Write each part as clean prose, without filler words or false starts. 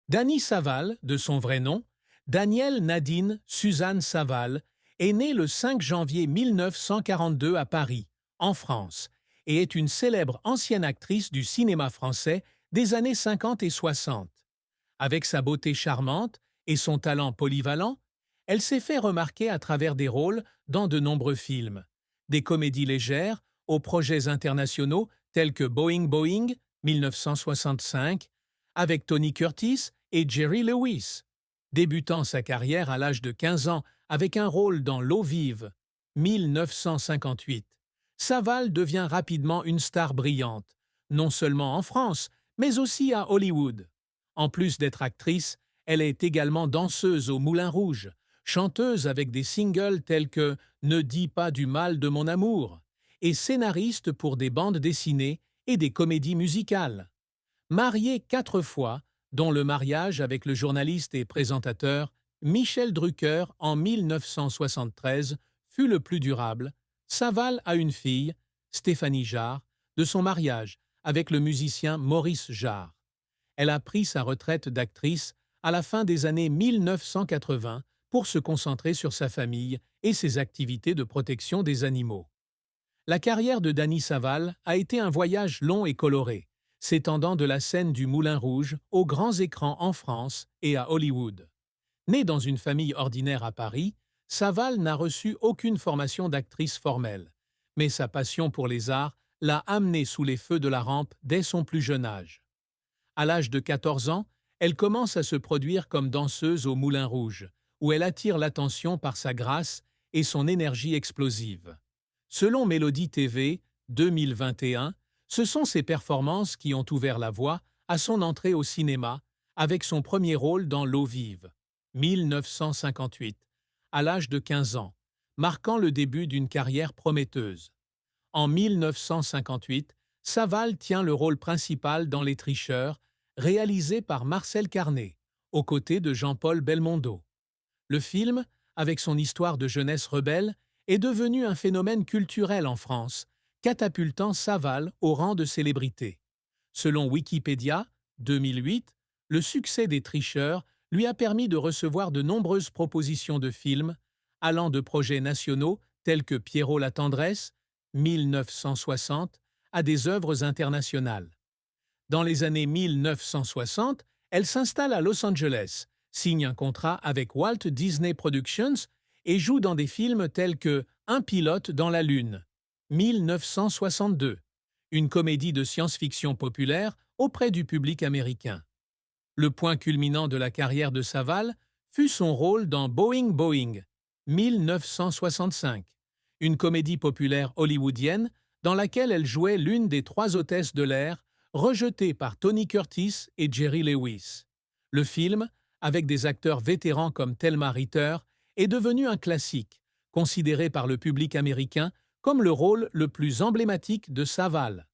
Dany Saval, de son vrai nom, Danielle Nadine Suzanne Saval, est née le 5 janvier 1942 à Paris, en France, et est une célèbre ancienne actrice du cinéma français des années 50 et 60. Avec sa beauté charmante et son talent polyvalent, elle s'est fait remarquer à travers des rôles dans de nombreux films, des comédies légères aux projets internationaux tels que Boing Boing 1965, avec Tony Curtis et Jerry Lewis. Débutant sa carrière à l'âge de 15 ans avec un rôle dans L'eau vive 1958, Saval devient rapidement une star brillante, non seulement en France, mais aussi à Hollywood. En plus d'être actrice, elle est également danseuse au Moulin Rouge, chanteuse avec des singles tels que Ne dis pas du mal de mon amour et scénariste pour des bandes dessinées et des comédies musicales. Mariée 4 fois, dont le mariage avec le journaliste et présentateur Michel Drucker en 1973 fut le plus durable, Saval a une fille, Stéphanie Jarre, de son mariage avec le musicien Maurice Jarre. Elle a pris sa retraite d'actrice à la fin des années 1980 pour se concentrer sur sa famille et ses activités de protection des animaux. La carrière de Dany Saval a été un voyage long et coloré, s'étendant de la scène du Moulin Rouge aux grands écrans en France et à Hollywood. Née dans une famille ordinaire à Paris, Saval n'a reçu aucune formation d'actrice formelle, mais sa passion pour les arts l'a amenée sous les feux de la rampe dès son plus jeune âge. À l'âge de 14 ans, elle commence à se produire comme danseuse au Moulin Rouge, où elle attire l'attention par sa grâce et son énergie explosive. Selon Mélodie TV 2021, ce sont ses performances qui ont ouvert la voie à son entrée au cinéma avec son premier rôle dans L'eau vive, 1958, à l'âge de 15 ans, marquant le début d'une carrière prometteuse. En 1958, Saval tient le rôle principal dans Les Tricheurs, réalisé par Marcel Carné, aux côtés de Jean-Paul Belmondo. Le film, avec son histoire de jeunesse rebelle, est devenu un phénomène culturel en France, catapultant Saval au rang de célébrité. Selon Wikipédia, 2008, le succès des Tricheurs lui a permis de recevoir de nombreuses propositions de films, allant de projets nationaux tels que Pierrot la tendresse, 1960, à des œuvres internationales. Dans les années 1960, elle s'installe à Los Angeles, signe un contrat avec Walt Disney Productions et joue dans des films tels que Un pilote dans la Lune, 1962, une comédie de science-fiction populaire auprès du public américain. Le point culminant de la carrière de Saval fut son rôle dans Boing Boing, 1965, une comédie populaire hollywoodienne dans laquelle elle jouait l'une des 3 hôtesses de l'air rejetées par Tony Curtis et Jerry Lewis. Le film, avec des acteurs vétérans comme Thelma Ritter, est devenu un classique, considéré par le public américain comme le rôle le plus emblématique de Saval.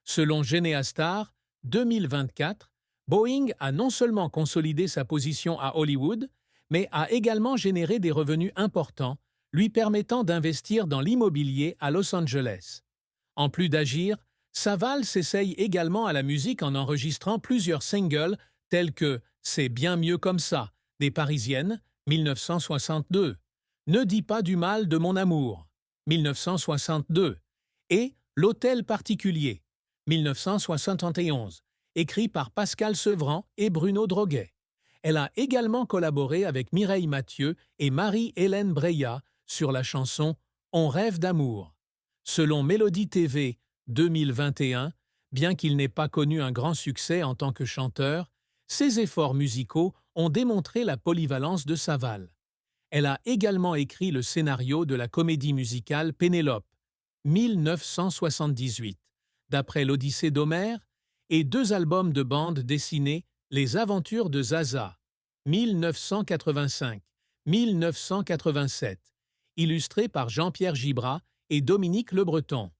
Selon Geneastar, 2024, Boeing a non seulement consolidé sa position à Hollywood, mais a également généré des revenus importants, lui permettant d'investir dans l'immobilier à Los Angeles. En plus d'agir, Saval s'essaye également à la musique en enregistrant plusieurs singles tels que C'est bien mieux comme ça, des Parisiennes, 1962, Ne dis pas du mal de mon amour, 1962, et L'hôtel particulier, 1971, écrit par Pascal Sevran et Bruno Droguet. Elle a également collaboré avec Mireille Mathieu et Marie-Hélène Breillat sur la chanson On rêve d'amour. Selon Mélodie TV 2021, bien qu'il n'ait pas connu un grand succès en tant que chanteur, ses efforts musicaux ont démontré la polyvalence de Saval. Elle a également écrit le scénario de la comédie musicale Pénélope, 1978, d'après l'Odyssée d'Homère, et 2 albums de bande dessinée Les Aventures de Zaza, 1985-1987, illustrés par Jean-Pierre Gibrat et Dominique Le Breton.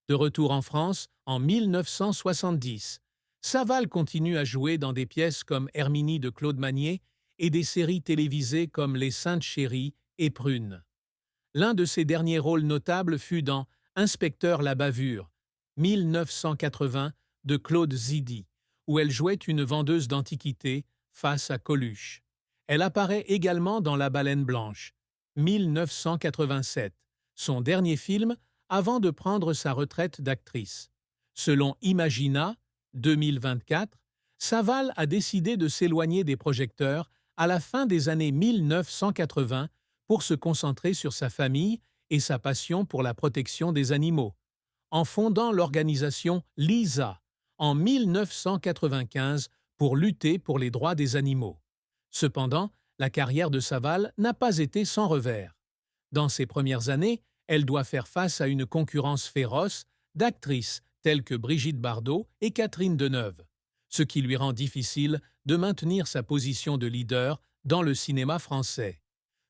De retour en France en 1970, Saval continue à jouer dans des pièces comme Herminie de Claude Magnier et des séries télévisées comme Les Saintes Chéries et Prune. L'un de ses derniers rôles notables fut dans Inspecteur la bavure, 1980, de Claude Zidi, où elle jouait une vendeuse d'antiquités face à Coluche. Elle apparaît également dans La Baleine blanche, 1987, son dernier film avant de prendre sa retraite d'actrice. Selon Imagina, 2024, Saval a décidé de s'éloigner des projecteurs à la fin des années 1980 pour se concentrer sur sa famille et sa passion pour la protection des animaux, en fondant l'organisation LISA en 1995 pour lutter pour les droits des animaux. Cependant, la carrière de Saval n'a pas été sans revers. Dans ses premières années, elle doit faire face à une concurrence féroce d'actrices telles que Brigitte Bardot et Catherine Deneuve, ce qui lui rend difficile de maintenir sa position de leader dans le cinéma français.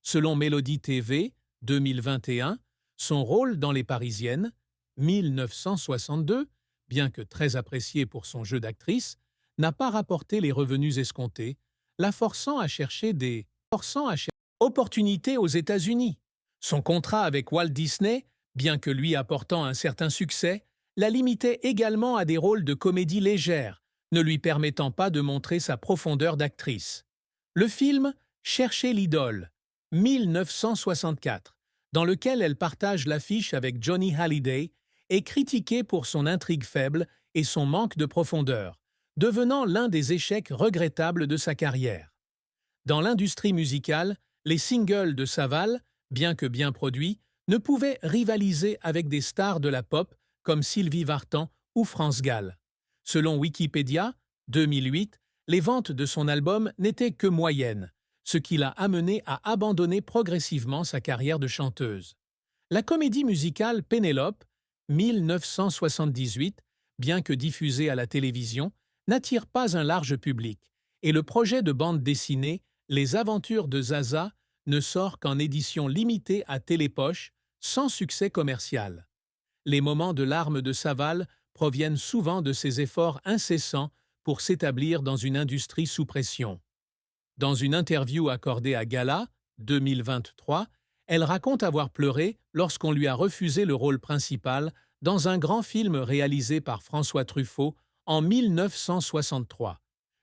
Selon Mélodie TV, 2021, son rôle dans Les Parisiennes, 1962, bien que très apprécié pour son jeu d'actrice, n'a pas rapporté les revenus escomptés, la forçant à chercher des opportunités aux États-Unis. Son contrat avec Walt Disney, bien que lui apportant un certain succès, la limitait également à des rôles de comédie légère, ne lui permettant pas de montrer sa profondeur d'actrice. Le film Chercher l'idole, 1964, dans lequel elle partage l'affiche avec Johnny Hallyday, est critiqué pour son intrigue faible et son manque de profondeur, devenant l'un des échecs regrettables de sa carrière. Dans l'industrie musicale, les singles de Saval, bien que bien produits, ne pouvaient rivaliser avec des stars de la pop comme Sylvie Vartan ou France Gall. Selon Wikipédia, 2008, les ventes de son album n'étaient que moyennes, ce qui l'a amené à abandonner progressivement sa carrière de chanteuse. La comédie musicale Pénélope, 1978, bien que diffusée à la télévision, n'attire pas un large public, et le projet de bande dessinée Les Aventures de Zaza ne sort qu'en édition limitée à Télépoche, sans succès commercial. Les moments de larmes de Saval proviennent souvent de ses efforts incessants pour s'établir dans une industrie sous pression. Dans une interview accordée à Gala, 2023, elle raconte avoir pleuré lorsqu'on lui a refusé le rôle principal dans un grand film réalisé par François Truffaut en 1963,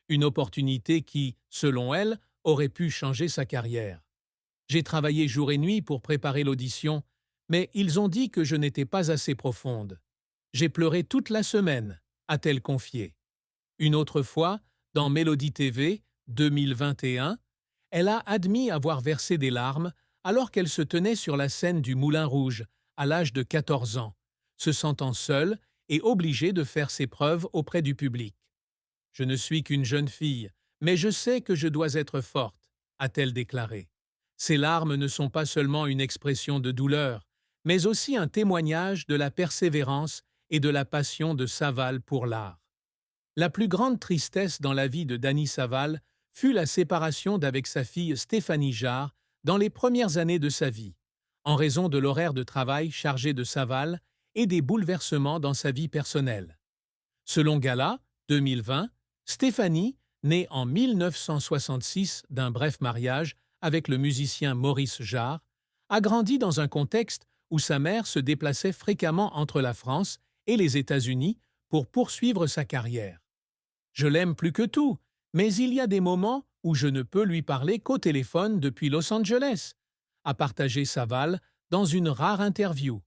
une opportunité qui, selon elle, aurait pu changer sa carrière. « J'ai travaillé jour et nuit pour préparer l'audition, mais ils ont dit que je n'étais pas assez profonde. J'ai pleuré toute la semaine », a-t-elle confié. Une autre fois, dans Mélodie TV, 2021, elle a admis avoir versé des larmes alors qu'elle se tenait sur la scène du Moulin Rouge à l'âge de 14 ans, se sentant seule et obligée de faire ses preuves auprès du public. « Je ne suis qu'une jeune fille, mais je sais que je dois être forte », a-t-elle déclaré. Ces larmes ne sont pas seulement une expression de douleur, mais aussi un témoignage de la persévérance et de la passion de Saval pour l'art. La plus grande tristesse dans la vie de Dany Saval fut la séparation d'avec sa fille Stéphanie Jarre dans les premières années de sa vie, en raison de l'horaire de travail chargé de Saval et des bouleversements dans sa vie personnelle. Selon Gala, 2020, Stéphanie, née en 1966 d'un bref mariage avec le musicien Maurice Jarre, a grandi dans un contexte où sa mère se déplaçait fréquemment entre la France et les États-Unis pour poursuivre sa carrière. « Je l'aime plus que tout, mais il y a des moments où je ne peux lui parler qu'au téléphone depuis Los Angeles », a partagé Saval dans une rare interview.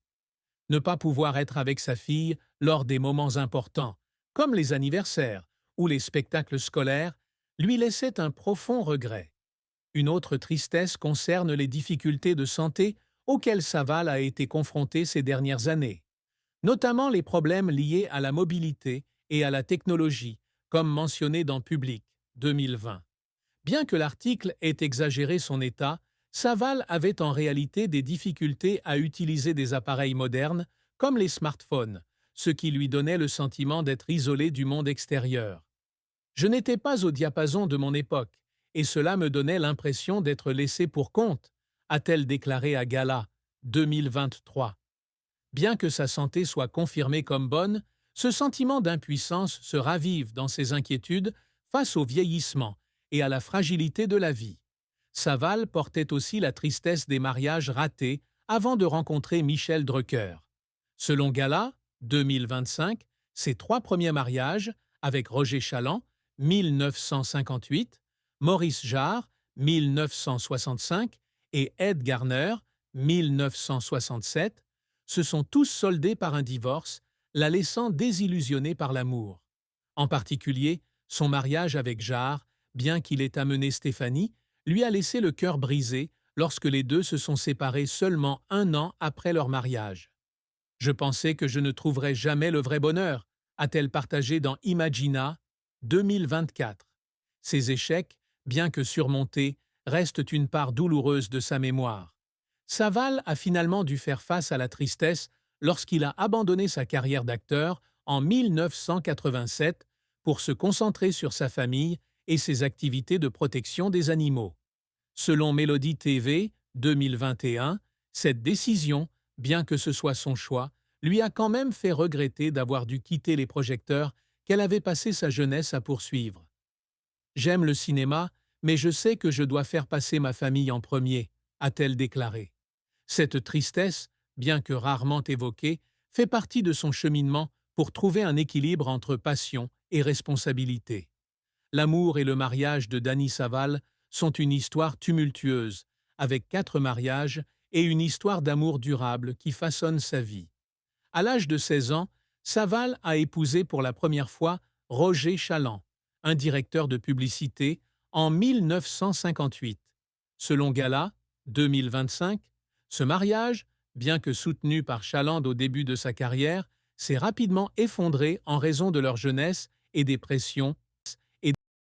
Ne pas pouvoir être avec sa fille lors des moments importants, comme les anniversaires ou les spectacles scolaires, lui laissait un profond regret. Une autre tristesse concerne les difficultés de santé auxquelles Saval a été confronté ces dernières années, notamment les problèmes liés à la mobilité et à la technologie, comme mentionné dans Public, 2020. Bien que l'article ait exagéré son état, Saval avait en réalité des difficultés à utiliser des appareils modernes, comme les smartphones, ce qui lui donnait le sentiment d'être isolé du monde extérieur. « Je n'étais pas au diapason de mon époque, et cela me donnait l'impression d'être laissé pour compte », a-t-elle déclaré à Gala, 2023. Bien que sa santé soit confirmée comme bonne, ce sentiment d'impuissance se ravive dans ses inquiétudes face au vieillissement et à la fragilité de la vie. Saval portait aussi la tristesse des mariages ratés avant de rencontrer Michel Drucker. Selon Gala, 2025, ses 3 premiers mariages, avec Roger Chaland, 1958, Maurice Jarre, 1965, et Ed Garner, 1967, se sont tous soldés par un divorce, la laissant désillusionnée par l'amour. En particulier, son mariage avec Jarre, bien qu'il ait amené Stéphanie, lui a laissé le cœur brisé lorsque les deux se sont séparés seulement 1 an après leur mariage. Je pensais que je ne trouverais jamais le vrai bonheur, a-t-elle partagé dans Imagina 2024. Ces échecs, bien que surmontés, restent une part douloureuse de sa mémoire. Saval a finalement dû faire face à la tristesse lorsqu'il a abandonné sa carrière d'acteur en 1987 pour se concentrer sur sa famille et ses activités de protection des animaux. Selon Mélodie TV 2021, cette décision, bien que ce soit son choix, lui a quand même fait regretter d'avoir dû quitter les projecteurs qu'elle avait passé sa jeunesse à poursuivre. J'aime le cinéma, mais je sais que je dois faire passer ma famille en premier, a-t-elle déclaré. Cette tristesse, bien que rarement évoquée, fait partie de son cheminement pour trouver un équilibre entre passion et responsabilité. L'amour et le mariage de Dany Saval sont une histoire tumultueuse, avec 4 mariages et une histoire d'amour durable qui façonne sa vie. À l'âge de 16 ans, Saval a épousé pour la première fois Roger Chaland, un directeur de publicité, en 1958. Selon Gala, 2025, ce mariage, bien que soutenu par Chaland au début de sa carrière, s'est rapidement effondré en raison de leur jeunesse et des pressions